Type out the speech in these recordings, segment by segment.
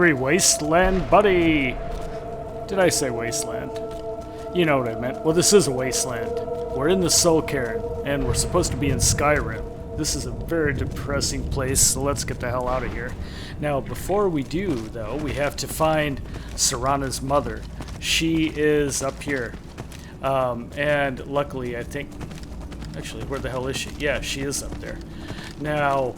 hungry wasteland buddy. Did I say wasteland? You know what I meant. Well, this is a wasteland. We're in the Soul Cairn, and we're supposed to be in Skyrim. This is a very depressing place, so let's get the hell out of here. Now, before we do, though, we have to find Serana's mother. She is up here. And luckily, I think... Actually, where the hell is she? Yeah, she is up there. Now...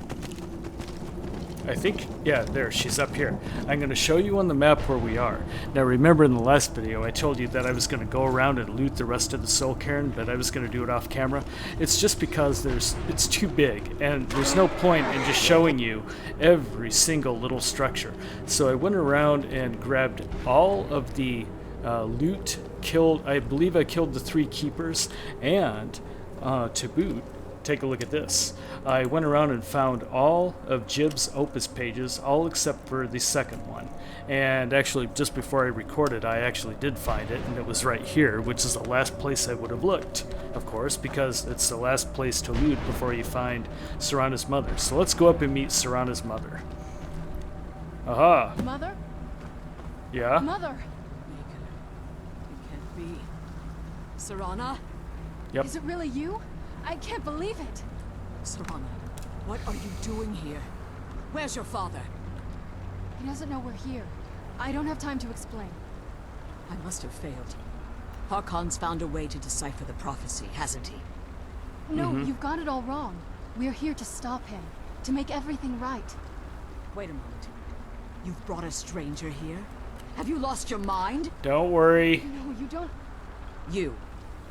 I think, yeah, there, she's up here. I'm going to show you on the map where we are. Now remember in the last video I told you that I was going to go around and loot the rest of the Soul Cairn, but I was going to do it off camera. It's just because it's too big, and there's no point in just showing you every single little structure. So I went around and grabbed all of the loot, I believe I killed the 3 keepers, and to boot, take a look at this. I went around and found all of Jiub's Opus pages, all except for the second one. And actually, just before I recorded, I actually did find it, and it was right here, which is the last place I would have looked, of course, because it's the last place to loot before you find Serana's mother. So let's go up and meet Serana's mother. Aha. Mother? Yeah? Mother! It can't be. Serana? Yep. Is it really you? I can't believe it. Serana, what are you doing here? Where's your father? He doesn't know we're here. I don't have time to explain. I must have failed. Harkon's found a way to decipher the prophecy, hasn't he? No, you've got it all wrong. We're here to stop him, to make everything right. Wait a moment. You've brought a stranger here? Have you lost your mind? Don't worry. No, you don't. You,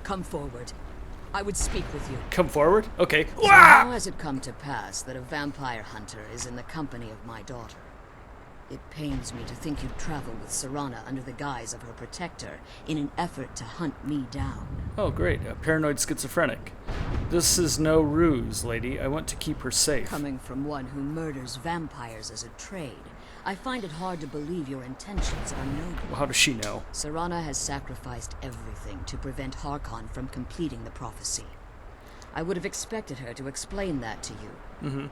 come forward. I would speak with you. Come forward? Okay. So how has it come to pass that a vampire hunter is in the company of my daughter? It pains me to think you'd travel with Serana under the guise of her protector in an effort to hunt me down. Oh, great. A paranoid schizophrenic. This is no ruse, lady. I want to keep her safe. Coming from one who murders vampires as a trade, I find it hard to believe your intentions are noble. Well, how does she know? Serana has sacrificed everything to prevent Harkon from completing the prophecy. I would have expected her to explain that to you.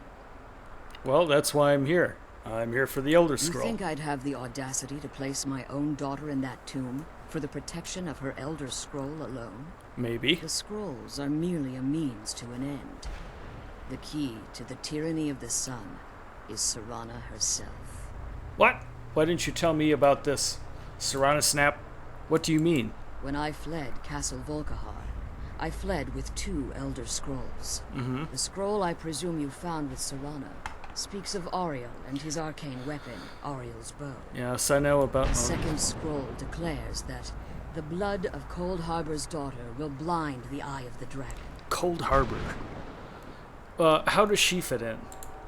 Well, that's why I'm here. I'm here for the Elder Scroll. You think I'd have the audacity to place my own daughter in that tomb for the protection of her Elder Scroll alone? Maybe. The scrolls are merely a means to an end. The key to the tyranny of the sun is Serana herself. What? Why didn't you tell me about this? Serana Snap? What do you mean? When I fled Castle Volkihar, I fled with 2 Elder Scrolls. The scroll I presume you found with Serana speaks of Auriel and his arcane weapon, Auriel's bow. Yes, I know about... The second scroll declares that the blood of Cold Harbor's daughter will blind the eye of the dragon. Cold Harbor. How does she fit in?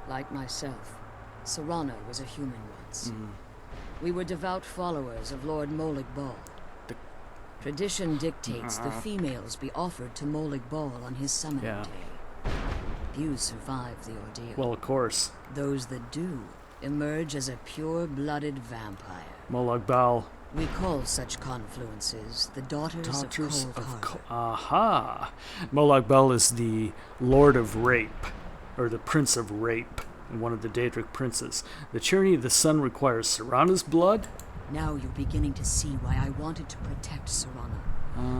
Like myself, Serana was a human once. We were devout followers of Lord Molig Bal. Tradition dictates the females be offered to Molig Bal on his summoning day. Few survive the ordeal. Well, of course. Those that do emerge as a pure-blooded vampire. Molag Bal. We call such confluences the Daughters of Cold Harbor. Aha! Molag Bal is the Lord of Rape, or the Prince of Rape, and one of the Daedric princes. The tyranny of the sun requires Serana's blood? Now you're beginning to see why I wanted to protect Serana,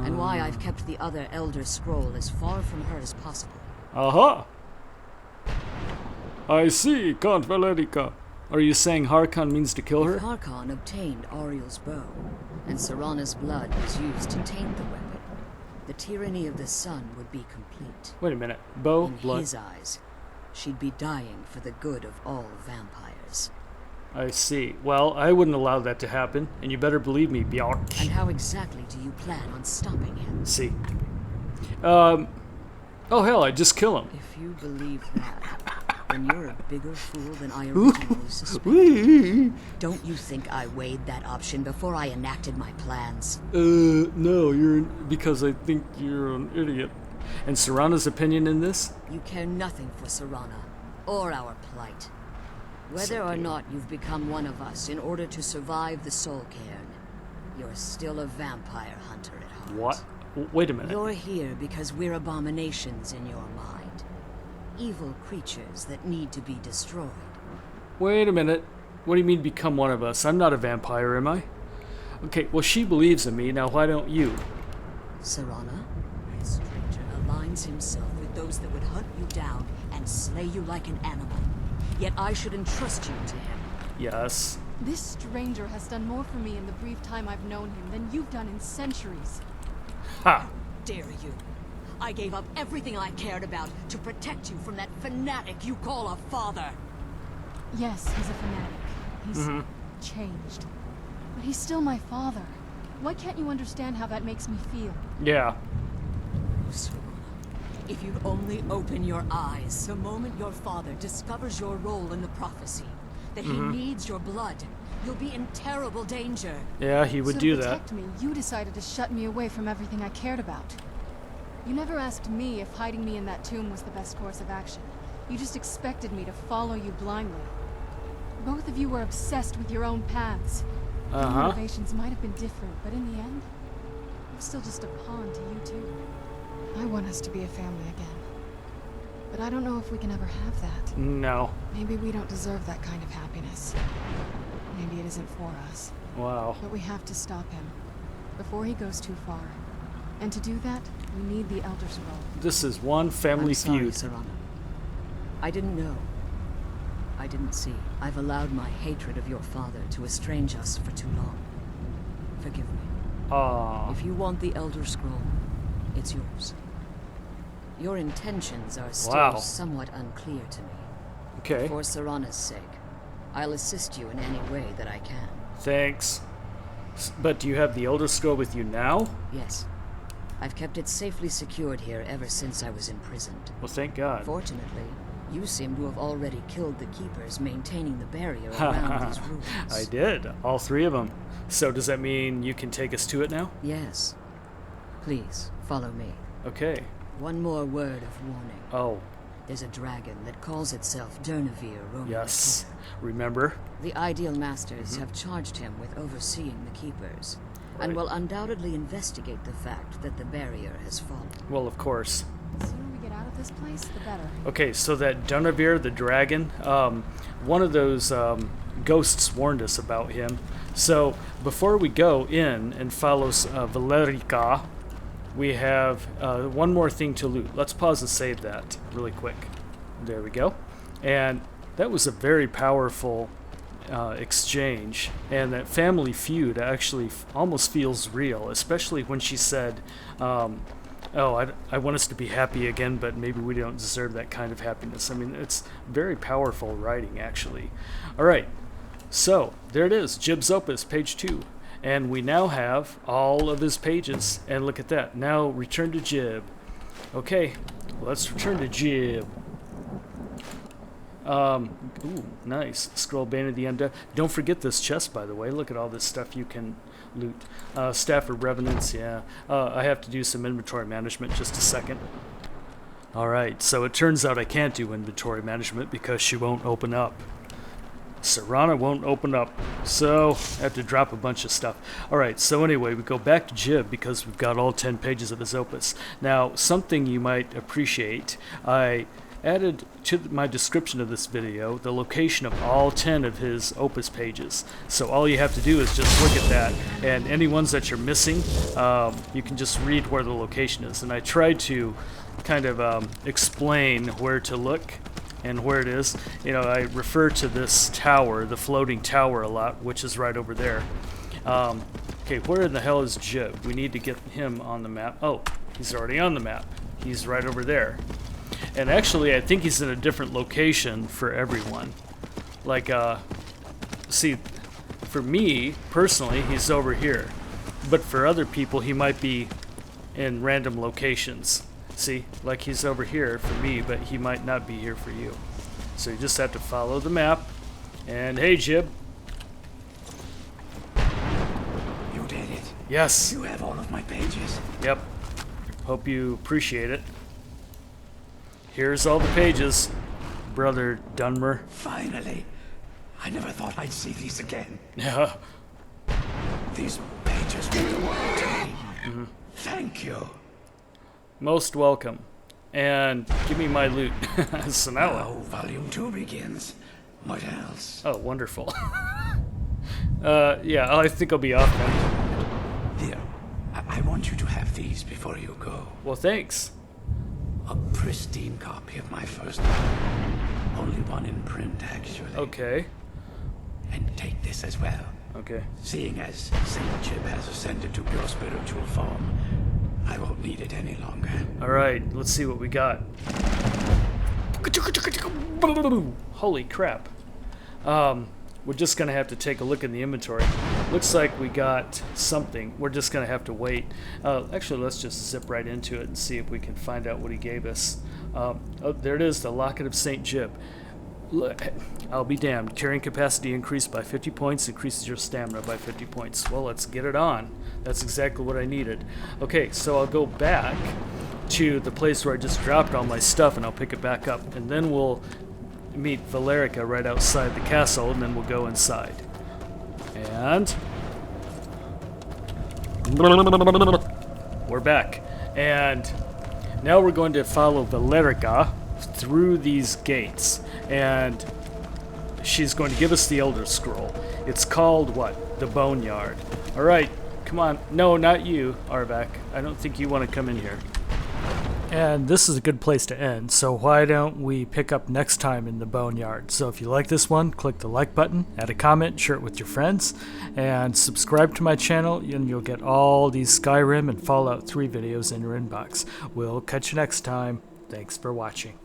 and why I've kept the other Elder Scroll as far from her as possible. Aha! I see, Count Valerica. Are you saying Harkon means to kill her? If Harkon obtained Auriel's bow, and Serana's blood was used to taint the weapon, the tyranny of the sun would be complete. Wait a minute. Bow, In blood. his eyes, she'd be dying for the good of all vampires. I see. Well, I wouldn't allow that to happen, and you better believe me, Bjark. And how exactly do you plan on stopping him? See. Oh hell, I just kill him. If you believe that, then you're a bigger fool than I originally suspected. Don't you think I weighed that option before I enacted my plans? No, because I think you're an idiot. And Serana's opinion in this? You care nothing for Serana, or our plight. Whether or not you've become one of us in order to survive the Soul Cairn, you're still a vampire hunter at heart. What? Wait a minute. You're here because we're abominations in your mind. Evil creatures that need to be destroyed. Wait a minute. What do you mean become one of us? I'm not a vampire, am I? Okay, well she believes in me, now why don't you? Serana, this stranger aligns himself with those that would hunt you down and slay you like an animal. Yet I should entrust you to him. Yes. This stranger has done more for me in the brief time I've known him than you've done in centuries. Ha! Dare you? I gave up everything I cared about to protect you from that fanatic you call a father. Yes, he's a fanatic. He's changed. But he's still my father. Why can't you understand how that makes me feel? Yeah. Serana, if you'd only open your eyes the moment your father discovers your role in the prophecy, that he needs your blood, you'll be in terrible danger. Yeah, he would do to that. protect me, you decided to shut me away from everything I cared about. You never asked me if hiding me in that tomb was the best course of action. You just expected me to follow you blindly. Both of you were obsessed with your own paths. Your motivations might have been different, but in the end, I'm still just a pawn to you two. I want us to be a family again. But I don't know if we can ever have that. No. Maybe we don't deserve that kind of happiness. Maybe it isn't for us. Wow. But we have to stop him before he goes too far. And to do that, we need the Elder Scroll. This is one family I'm sorry, feud. Serana. I didn't know. I didn't see. I've allowed my hatred of your father to estrange us for too long. Forgive me. Aww. If you want the Elder Scroll, it's yours. Your intentions are still somewhat unclear to me. Okay. For Serana's sake, I'll assist you in any way that I can. Thanks. But do you have the Elder Scroll with you now? Yes. I've kept it safely secured here ever since I was imprisoned. Well, thank God. Fortunately, you seem to have already killed the keepers maintaining the barrier around these ruins. I did. All three of them. So does that mean you can take us to it now? Yes. Please, follow me. Okay. One more word of warning. Oh, There's a dragon that calls itself Dunmer roaming yes. the Keeper. Remember? The Ideal Masters have charged him with overseeing the Keepers, and will undoubtedly investigate the fact that the barrier has fallen. Well, of course. The sooner we get out of this place, the better. Okay, so that Dunmer, the dragon, one of those ghosts warned us about him. So before we go in and follow Valerica, we have one more thing to loot. Let's pause and save that really quick. There we go. And that was a very powerful exchange. And that family feud actually almost feels real, especially when she said, oh, I want us to be happy again, but maybe we don't deserve that kind of happiness. I mean, it's very powerful writing, actually. All right. So, there it is. Jiub's Opus, page 2. And we now have all of his pages. And look at that. Now, return to Jiub. Okay, let's return to Jiub. Ooh, nice. Scroll Bane of the Undead. Don't forget this chest, by the way. Look at all this stuff you can loot. Staff of Revenants, yeah. I have to do some inventory management. Just a second. Alright, so it turns out I can't do inventory management because she won't open up. Serana won't open up, so I have to drop a bunch of stuff. Alright, so anyway, we go back to Jiub because we've got all 10 pages of his opus. Now, something you might appreciate, I added to my description of this video the location of all 10 of his opus pages. So all you have to do is just look at that, and any ones that you're missing, you can just read where the location is. And I tried to kind of explain where to look and where it is. You know, I refer to this tower, the floating tower, a lot, which is right over there. Okay, where in the hell is Jiub? We need to get him on the map. Oh, he's already on the map. He's right over there. And actually, I think he's in a different location for everyone. Like, see, for me, personally, he's over here. But for other people, he might be in random locations. See, like he's over here for me, but he might not be here for you. So you just have to follow the map. And hey, Jiub. You did it. Yes. You have all of my pages. Yep. Hope you appreciate it. Here's all the pages, Brother Dunmer. Finally. I never thought I'd see these again. Yeah. These pages mean the world to me. Thank you. Most welcome. And give me my loot. So now Now, Volume 2 begins. What else? Oh, wonderful. Yeah, I think I'll be off then. Here, I want you to have these before you go. Well, thanks. A pristine copy of my first novel. Only one in print, actually. Okay. And take this as well. Okay. Seeing as Saint Jiub has ascended to pure spiritual form, I won't need it any longer. Alright, let's see what we got. Holy crap. We're just gonna have to take a look in the inventory. Looks like we got something. We're just gonna have to wait. Actually, let's just zip right into it and see if we can find out what he gave us. Oh, there it is, the Locket of St. Jiub. I'll be damned. Carrying capacity increased by 50 points, increases your stamina by 50 points. Well, let's get it on. That's exactly what I needed. Okay, so I'll go back to the place where I just dropped all my stuff and I'll pick it back up. And then we'll meet Valerica right outside the castle and then we'll go inside. And we're back. And now we're going to follow Valerica through these gates. And she's going to give us the Elder Scroll. It's called what? The Boneyard. Alright, come on. No, not you, Arvak. I don't think you want to come in here. And this is a good place to end, so why don't we pick up next time in the Boneyard. So if you like this one, click the like button, add a comment, share it with your friends, and subscribe to my channel, and you'll get all these Skyrim and Fallout 3 videos in your inbox. We'll catch you next time. Thanks for watching.